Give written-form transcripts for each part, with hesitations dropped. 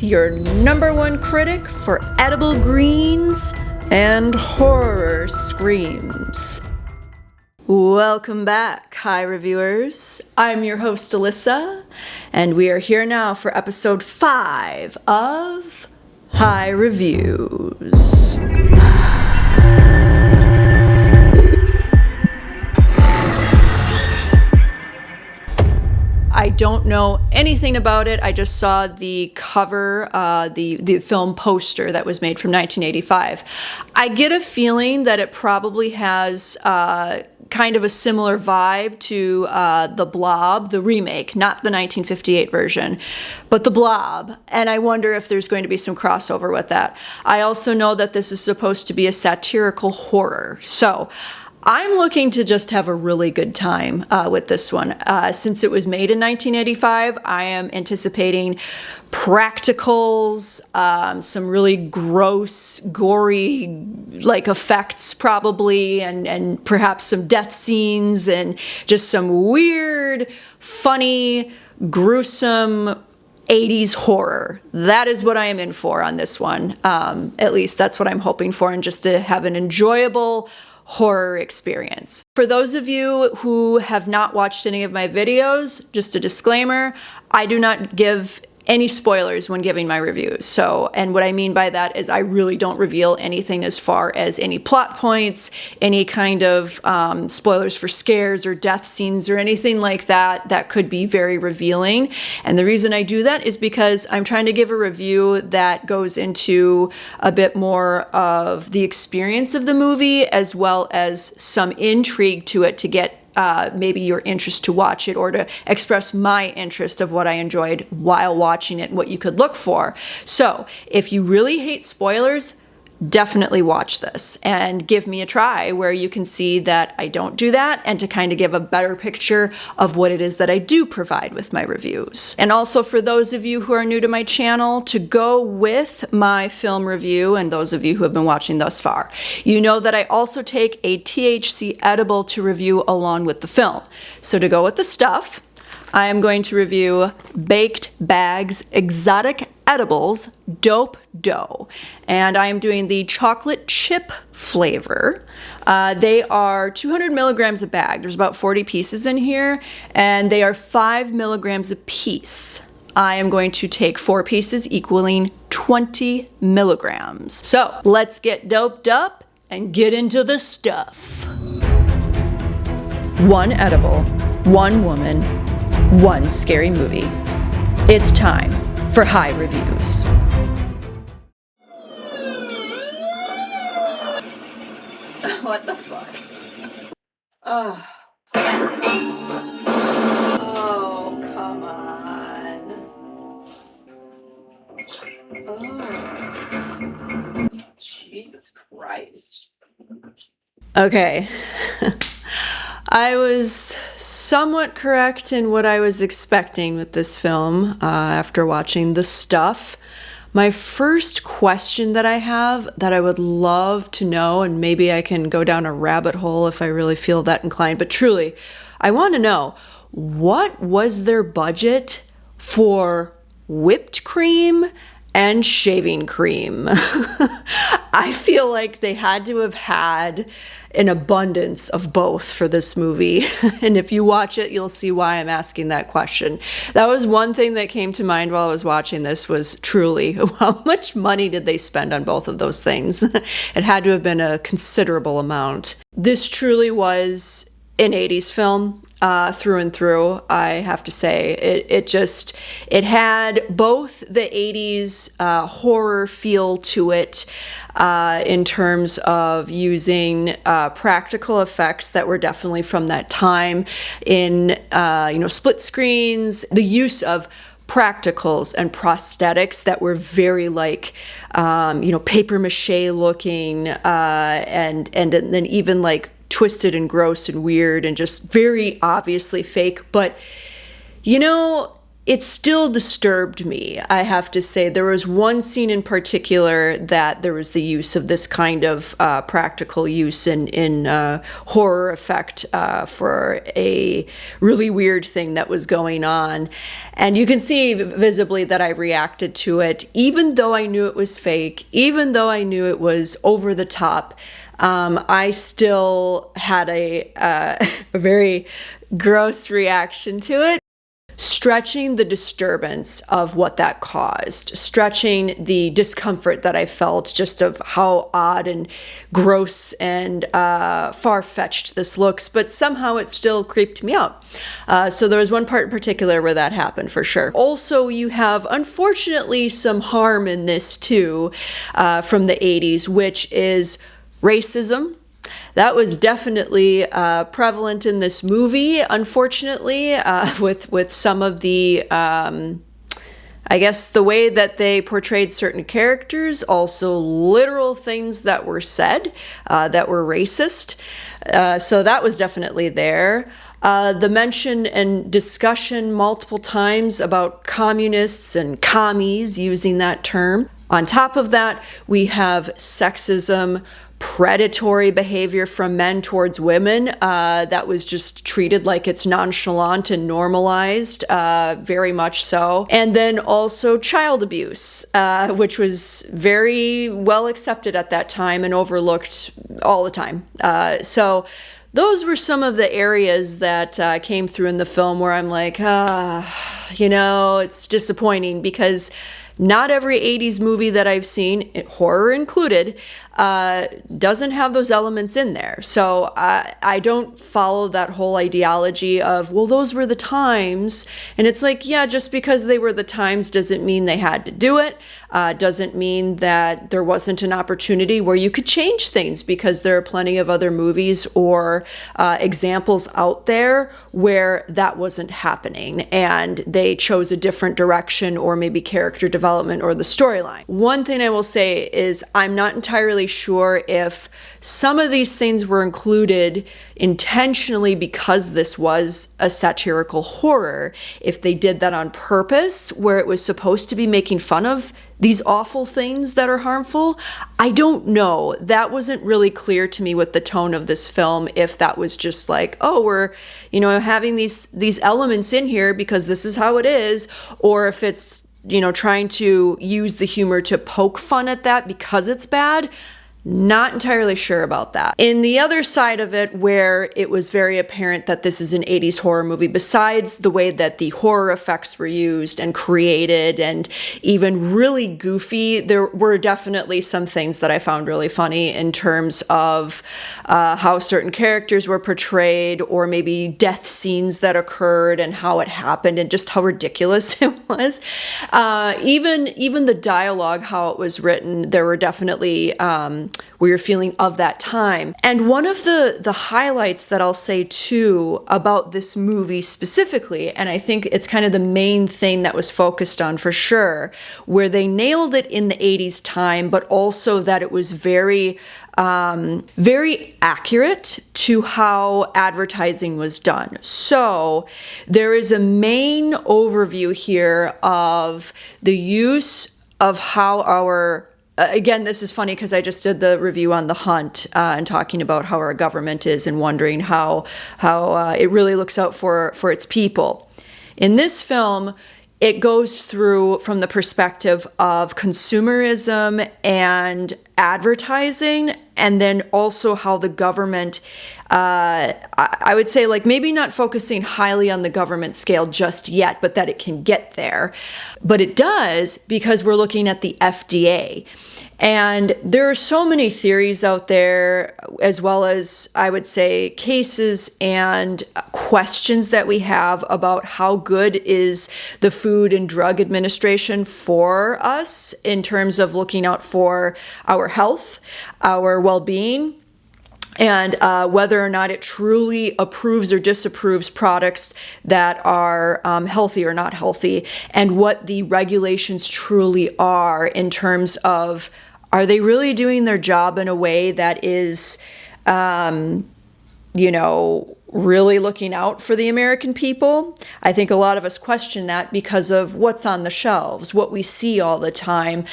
Your number one critic for edible greens and horror screams. Welcome back, hi reviewers. I'm your host Alissa, and we are here now for episode 5 of High Reviews. I don't know anything about it. I just saw the cover, the film poster that was made from 1985. I get a feeling that it probably has kind of a similar vibe to The Blob, the remake, not the 1958 version, but The Blob. And I wonder if there's going to be some crossover with that. I also know that this is supposed to be a satirical horror. So I'm looking to just have a really good time with this one. Since it was made in 1985, I am anticipating practicals, some really gross, gory effects probably, and perhaps some death scenes and just some weird, funny, gruesome 80s horror. That is what I am in for on this one. At least that's what I'm hoping for, and just to have an enjoyable horror experience. For those of you who have not watched any of my videos, just a disclaimer, I do not give any spoilers when giving my reviews. So, and what I mean by that is I really don't reveal anything as far as any plot points, any kind of spoilers for scares or death scenes or anything like that that could be very revealing. And the reason I do that is because I'm trying to give a review that goes into a bit more of the experience of the movie, as well as some intrigue to it to get maybe your interest to watch it, or to express my interest of what I enjoyed while watching it and what you could look for. So if you really hate spoilers, definitely watch this and give me a try where you can see that I don't do that, and to kind of give a better picture of what it is that I do provide with my reviews. And also, for those of you who are new to my channel, to go with my film review, and those of you who have been watching thus far, you know that I also take a THC edible to review along with the film. So to go with the stuff, I am going to review Baked Bags Exotic Edibles Dope Dough, and I am doing the chocolate chip flavor. They are 200 milligrams a bag. There's about 40 pieces in here, and they are 5 milligrams a piece. I am going to take 4 pieces, equaling 20 milligrams. So let's get doped up and get into the stuff. 1 edible, 1 woman, 1 scary movie. It's time for High Reviews. What the fuck? Oh, come on. Oh, Jesus Christ. Okay. I was somewhat correct in what I was expecting with this film after watching The Stuff. My first question that I have that I would love to know, and maybe I can go down a rabbit hole if I really feel that inclined, but truly, I want to know, what was their budget for whipped cream and shaving cream? I feel like they had to have had an abundance of both for this movie. And if you watch it, you'll see why I'm asking that question. That was one thing that came to mind while I was watching this, was truly how much money did they spend on both of those things? It had to have been a considerable amount. This truly was an 80s film. Through and through, I have to say. It had both the 80s horror feel to it, in terms of using practical effects that were definitely from that time, in split screens, the use of practicals and prosthetics that were very paper mache looking, and then even twisted and gross and weird and just very obviously fake. But it still disturbed me, I have to say. There was one scene in particular that there was the use of this kind of practical use in horror effect for a really weird thing that was going on. And you can see visibly that I reacted to it, even though I knew it was fake, even though I knew it was over the top. I still had a very gross reaction to it. Stretching the disturbance of what that caused, stretching the discomfort that I felt just of how odd and gross and far-fetched this looks, but somehow it still creeped me out. So there was one part in particular where that happened for sure. Also, you have, unfortunately, some harm in this too from the 80s, which is racism. That was definitely prevalent in this movie, unfortunately, with some of the, I guess, the way that they portrayed certain characters, also literal things that were said that were racist. So that was definitely there. The mention and discussion multiple times about communists and commies, using that term. On top of that, we have sexism, predatory behavior from men towards women that was just treated like it's nonchalant and normalized, very much so. And then also child abuse, which was very well accepted at that time and overlooked all the time. So those were some of the areas that came through in the film where I'm like, it's disappointing because not every 80s movie that I've seen, horror included, doesn't have those elements in there. So I don't follow that whole ideology of, well, those were the times. And it's like, yeah, just because they were the times doesn't mean they had to do it. Doesn't mean that there wasn't an opportunity where you could change things, because there are plenty of other movies or examples out there where that wasn't happening and they chose a different direction or maybe character development or the storyline. One thing I will say is I'm not entirely sure if some of these things were included intentionally because this was a satirical horror, if they did that on purpose, where it was supposed to be making fun of these awful things that are harmful. I don't know. That wasn't really clear to me with the tone of this film, if that was just like, oh, we're, having these elements in here because this is how it is, or if it's, trying to use the humor to poke fun at that because it's bad. Not entirely sure about that. In the other side of it, where it was very apparent that this is an 80s horror movie, besides the way that the horror effects were used and created and even really goofy, there were definitely some things that I found really funny in terms of how certain characters were portrayed, or maybe death scenes that occurred and how it happened and just how ridiculous it was. Even the dialogue, how it was written, there were definitely where you're feeling of that time. And one of the highlights that I'll say too about this movie specifically, and I think it's kind of the main thing that was focused on for sure, where they nailed it in the 80s time, but also that it was very accurate to how advertising was done. So there is a main overview here of the use of how our again, this is funny because I just did the review on The Hunt and talking about how our government is and wondering how it really looks out for its people. In this film, it goes through from the perspective of consumerism and advertising, and then also how the government, I would say, like, maybe not focusing highly on the government scale just yet, but that it can get there. But it does, because we're looking at the FDA. And there are so many theories out there, as well as, I would say, cases and questions that we have about how good is the Food and Drug Administration for us in terms of looking out for our health, our well-being, and whether or not it truly approves or disapproves products that are healthy or not healthy, and what the regulations truly are in terms of, are they really doing their job in a way that is really looking out for the American people? I think a lot of us question that because of what's on the shelves, what we see all the time.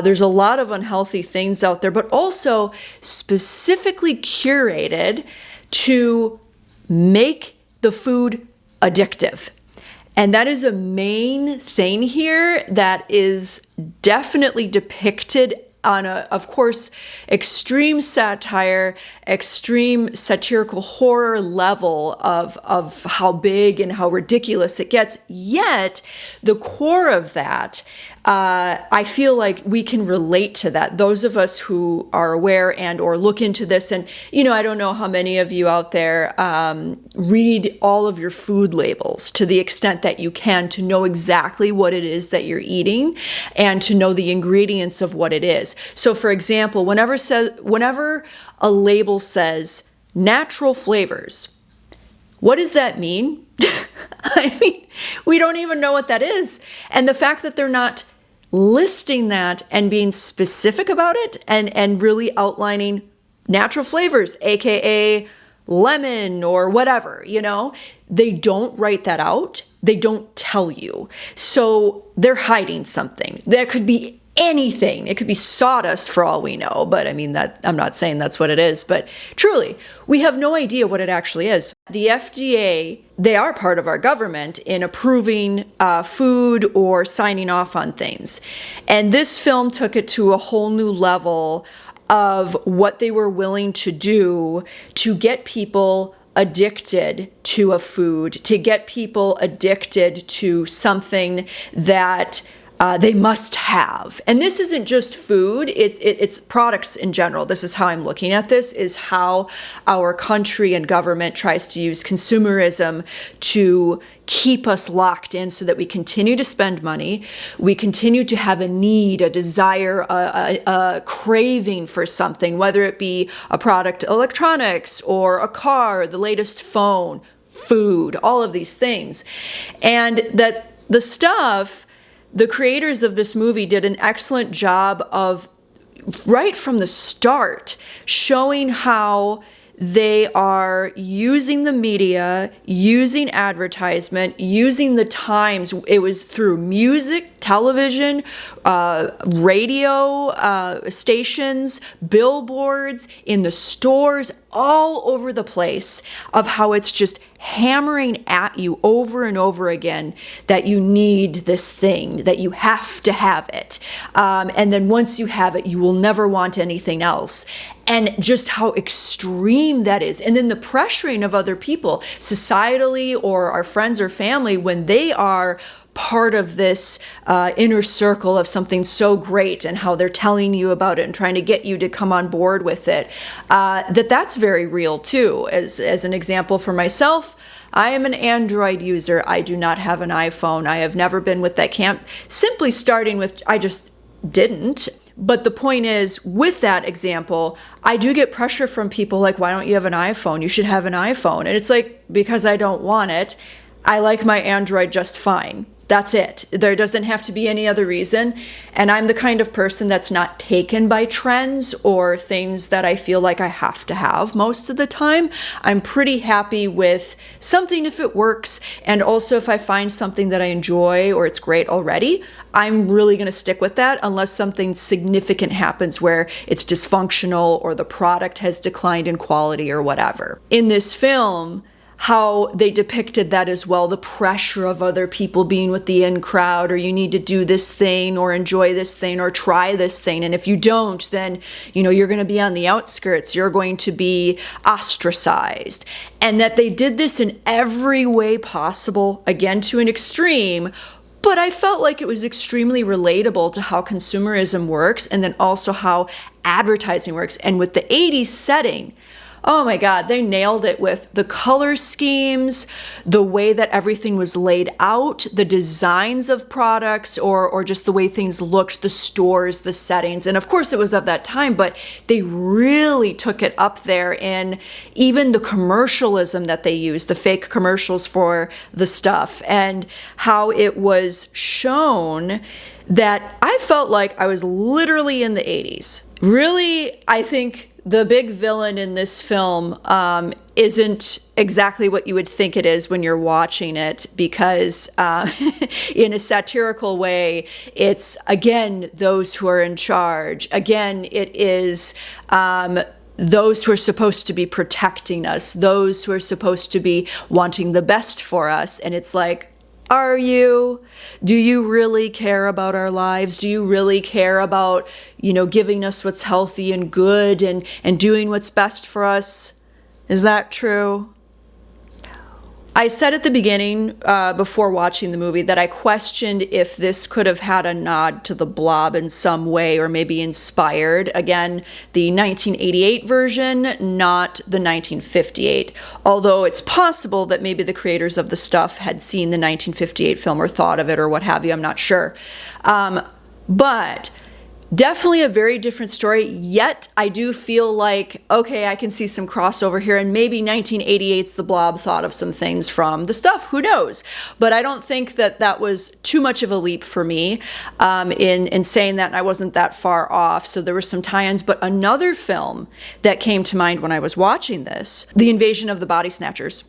There's a lot of unhealthy things out there, but also specifically curated to make the food addictive. And that is a main thing here that is definitely depicted on a, of course, extreme satire, extreme satirical horror level of how big and how ridiculous it gets. Yet, the core of that, I feel like we can relate to that. Those of us who are aware and or look into this, and I don't know how many of you out there read all of your food labels to the extent that you can, to know exactly what it is that you're eating and to know the ingredients of what it is. So for example, whenever a label says natural flavors, what does that mean? I mean, we don't even know what that is. And the fact that they're not listing that and being specific about it and really outlining natural flavors, aka lemon or whatever, they don't write that out. They don't tell you. So they're hiding something. There could be anything. It could be sawdust for all we know, but I mean, that I'm not saying that's what it is, but truly, we have no idea what it actually is. The FDA, they are part of our government in approving food or signing off on things. And this film took it to a whole new level of what they were willing to do to get people addicted to a food, to get people addicted to something that they must have. And this isn't just food, it's products in general. This is how I'm looking at this, is how our country and government tries to use consumerism to keep us locked in so that we continue to spend money, we continue to have a need, a desire, a craving for something, whether it be a product, electronics, or a car, the latest phone, food, all of these things. And that the creators of this movie did an excellent job of, right from the start, showing how they are using the media, using advertisement, using the times. It was through music, television, radio stations, billboards, in the stores, all over the place, of how it's just hammering at you over and over again that you need this thing, that you have to have it. And then once you have it, you will never want anything else. And just how extreme that is. And then the pressuring of other people, societally or our friends or family, when they are part of this inner circle of something so great, and how they're telling you about it and trying to get you to come on board with it, that's very real too. As an example for myself, I am an Android user. I do not have an iPhone. I have never been with that camp, simply starting with, I just didn't. But the point is, with that example, I do get pressure from people like, why don't you have an iPhone? You should have an iPhone. And it's like, because I don't want it. I like my Android just fine. That's it. There doesn't have to be any other reason. And I'm the kind of person that's not taken by trends or things that I feel like I have to have most of the time. I'm pretty happy with something if it works. And also if I find something that I enjoy or it's great already, I'm really going to stick with that unless something significant happens where it's dysfunctional or the product has declined in quality or whatever. In this film, how they depicted that as well, the pressure of other people being with the in crowd, or you need to do this thing or enjoy this thing or try this thing. And if you don't, then, you're going to be on the outskirts. You're going to be ostracized. And that they did this in every way possible, again, to an extreme. But I felt like it was extremely relatable to how consumerism works, and then also how advertising works. And with the 80s setting, oh my God, they nailed it with the color schemes, the way that everything was laid out, the designs of products, or just the way things looked, the stores, the settings. And of course it was of that time, but they really took it up there in even the commercialism that they used, the fake commercials for the stuff, and how it was shown that I felt like I was literally in the 80s. Really, I think the big villain in this film isn't exactly what you would think it is when you're watching it, because in a satirical way, it's, again, those who are in charge. Again, it is those who are supposed to be protecting us, those who are supposed to be wanting the best for us. And it's like, are you? Do you really care about our lives? Do you really care about, giving us what's healthy and good and doing what's best for us? Is that true? I said at the beginning, before watching the movie, that I questioned if this could have had a nod to The Blob in some way, or maybe inspired, again, the 1988 version, not the 1958. Although it's possible that maybe the creators of the stuff had seen the 1958 film or thought of it or what have you, I'm not sure. But definitely a very different story, yet I do feel like, okay, I can see some crossover here, and maybe 1988's The Blob thought of some things from the stuff, who knows? But I don't think that was too much of a leap for me in saying that, and I wasn't that far off, so there were some tie-ins. But another film that came to mind when I was watching this, The Invasion of the Body Snatchers.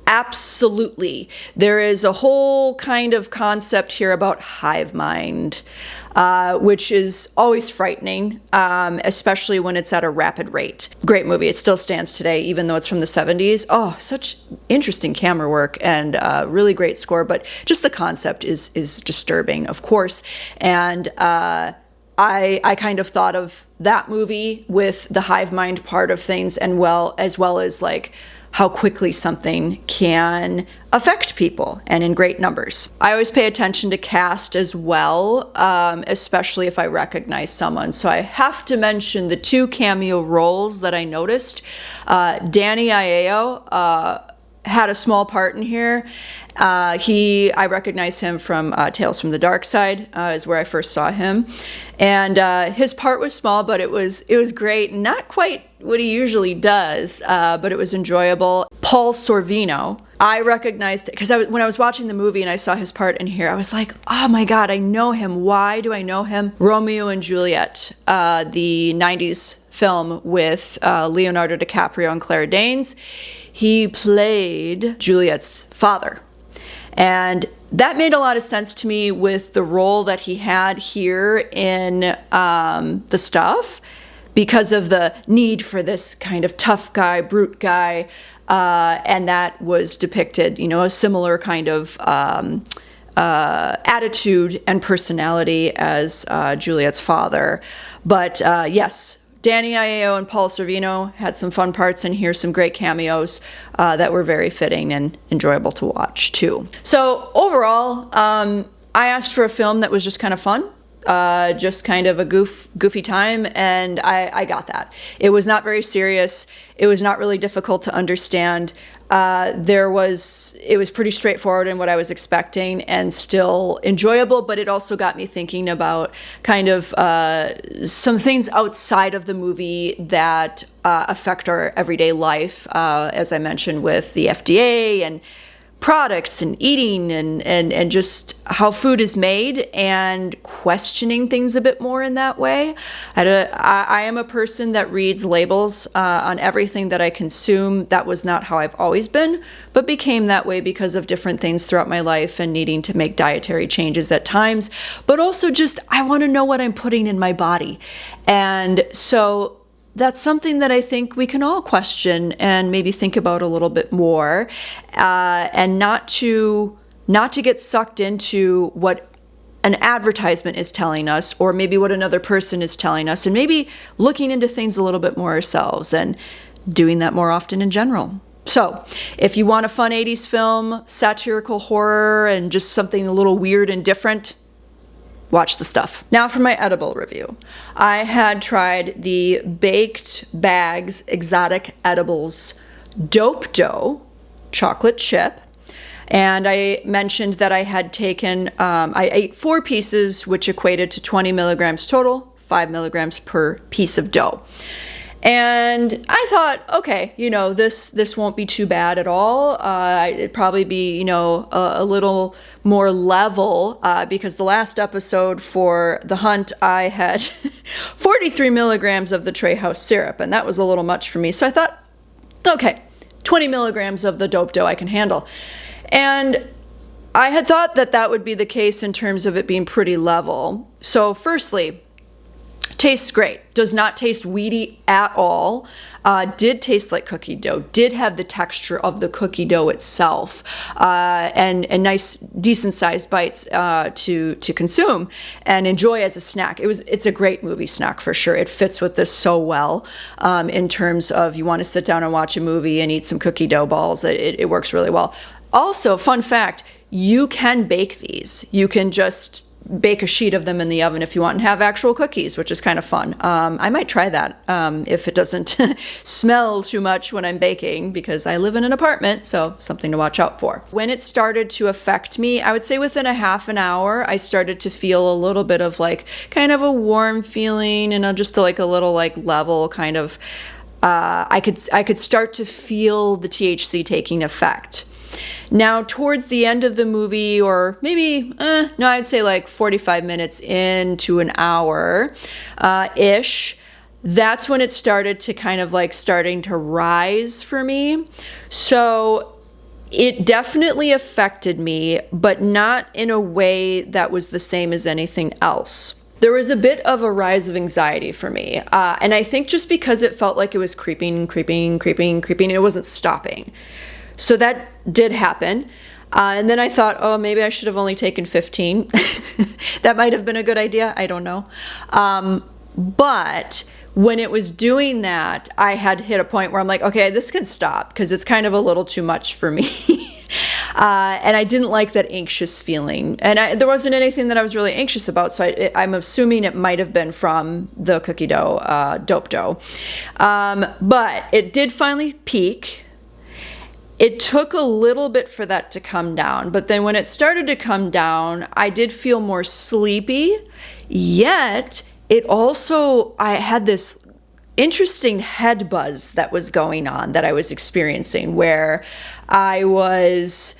Absolutely. There is a whole kind of concept here about hive mind, which is always frightening, especially when it's at a rapid rate. Great movie. It still stands today, even though it's from the 70s. Oh, such interesting camera work and really great score, but just the concept is disturbing, of course. And I kind of thought of that movie with the hive mind part of things, and as well as like how quickly something can affect people, and in great numbers. I always pay attention to cast as well, especially if I recognize someone. So I have to mention the two cameo roles that I noticed. Danny Aiello had a small part in here. I recognize him from Tales from the Dark Side, is where I first saw him. And his part was small, but it was great. Not quite what he usually does, but it was enjoyable. Paul Sorvino, I recognized, because when I was watching the movie and I saw his part in here, I was like, oh my God, I know him. Why do I know him? Romeo and Juliet, the 90s film with Leonardo DiCaprio and Claire Danes. He played Juliet's father. And that made a lot of sense to me with the role that he had here in the stuff, because of the need for this kind of tough guy, brute guy, and that was depicted, a similar kind of attitude and personality as Juliet's father. But yes, Danny Aiello and Paul Sorvino had some fun parts in here, some great cameos that were very fitting and enjoyable to watch too. So overall, I asked for a film that was just kind of fun, just kind of a goofy time, and I got that. It was not very serious. It was not really difficult to understand. It was pretty straightforward in what I was expecting and still enjoyable, but it also got me thinking about kind of some things outside of the movie that affect our everyday life, as I mentioned, with the FDA and products and eating and just how food is made, and questioning things a bit more in that way. I am a person that reads labels on everything that I consume. That was not how I've always been, but became that way because of different things throughout my life and needing to make dietary changes at times. But also just, I want to know what I'm putting in my body. And so that's something that I think we can all question and maybe think about a little bit more, and not to get sucked into what an advertisement is telling us, or maybe what another person is telling us, and maybe looking into things a little bit more ourselves and doing that more often in general. So if you want a fun 80s film, satirical horror, and just something a little weird and different, watch the stuff. Now for my edible review. I had tried the Baked Bags Exotic Edibles Dope Dough chocolate chip, and I mentioned that I had taken, I ate 4 pieces, which equated to 20 milligrams total, 5 milligrams per piece of dough. And I thought, okay, this won't be too bad at all. It'd probably be, a little more level, because the last episode for The Hunt, I had, 43 milligrams of the Treehouse syrup, and that was a little much for me. So I thought, okay, 20 milligrams of the dope dough I can handle. And I had thought that that would be the case in terms of it being pretty level. So firstly, tastes great. Does not taste weedy at all. Did taste like cookie dough. Did have the texture of the cookie dough itself, and nice, decent-sized bites to consume and enjoy as a snack. It's a great movie snack for sure. It fits with this so well in terms of you want to sit down and watch a movie and eat some cookie dough balls. It works really well. Also, fun fact, you can bake these. You can just bake a sheet of them in the oven if you want and have actual cookies, which is kind of fun. I might try that if it doesn't smell too much when I'm baking, because I live in an apartment, so something to watch out for. When it started to affect me, I would say within a half an hour, I started to feel a little bit of like kind of a warm feeling and just like a little like level kind of, I could start to feel the THC taking effect. Now, towards the end of the movie, or maybe, I'd say like 45 minutes into an hour ish, that's when it started to kind of like starting to rise for me. So it definitely affected me, but not in a way that was the same as anything else. There was a bit of a rise of anxiety for me. And I think just because it felt like it was creeping, and it wasn't stopping. So that did happen. And then I thought, oh, maybe I should have only taken 15. That might have been a good idea. I don't know. But when it was doing that, I had hit a point where I'm like, okay, this can stop because it's kind of a little too much for me. And I didn't like that anxious feeling. And there wasn't anything that I was really anxious about. So I'm assuming it might have been from the cookie dough, dope dough. But it did finally peak. It took a little bit for that to come down, but then when it started to come down, I did feel more sleepy, yet I had this interesting head buzz that was going on that I was experiencing, where I was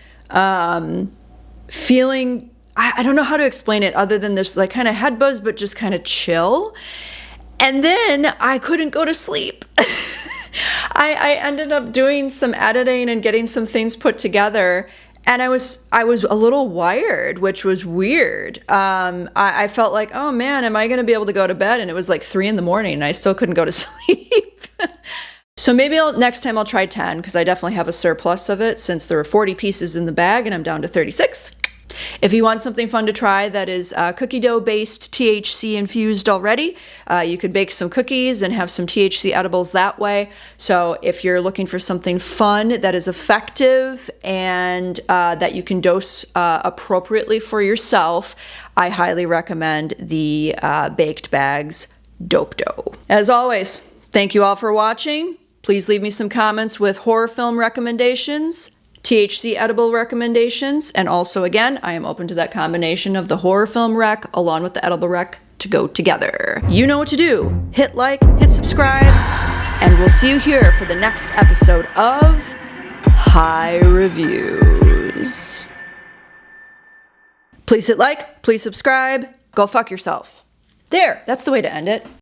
feeling, I don't know how to explain it other than this like kind of head buzz, but just kind of chill. And then I couldn't go to sleep. I ended up doing some editing and getting some things put together, and I was a little wired, which was weird. I felt like, oh man, am I going to be able to go to bed? And it was like 3 a.m. and I still couldn't go to sleep. So maybe next time I'll try 10, because I definitely have a surplus of it since there were 40 pieces in the bag and I'm down to 36. If you want something fun to try that is cookie dough based, THC infused already, you could bake some cookies and have some THC edibles that way. So if you're looking for something fun that is effective and that you can dose appropriately for yourself, I highly recommend the Baked Bags Dope Dough. As always, thank you all for watching. Please leave me some comments with horror film recommendations, THC edible recommendations, and also, again, I am open to that combination of the horror film rec along with the edible rec to go together. You know what to do. Hit like, hit subscribe, and we'll see you here for the next episode of High Reviews. Please hit like, please subscribe, go fuck yourself. There, that's the way to end it.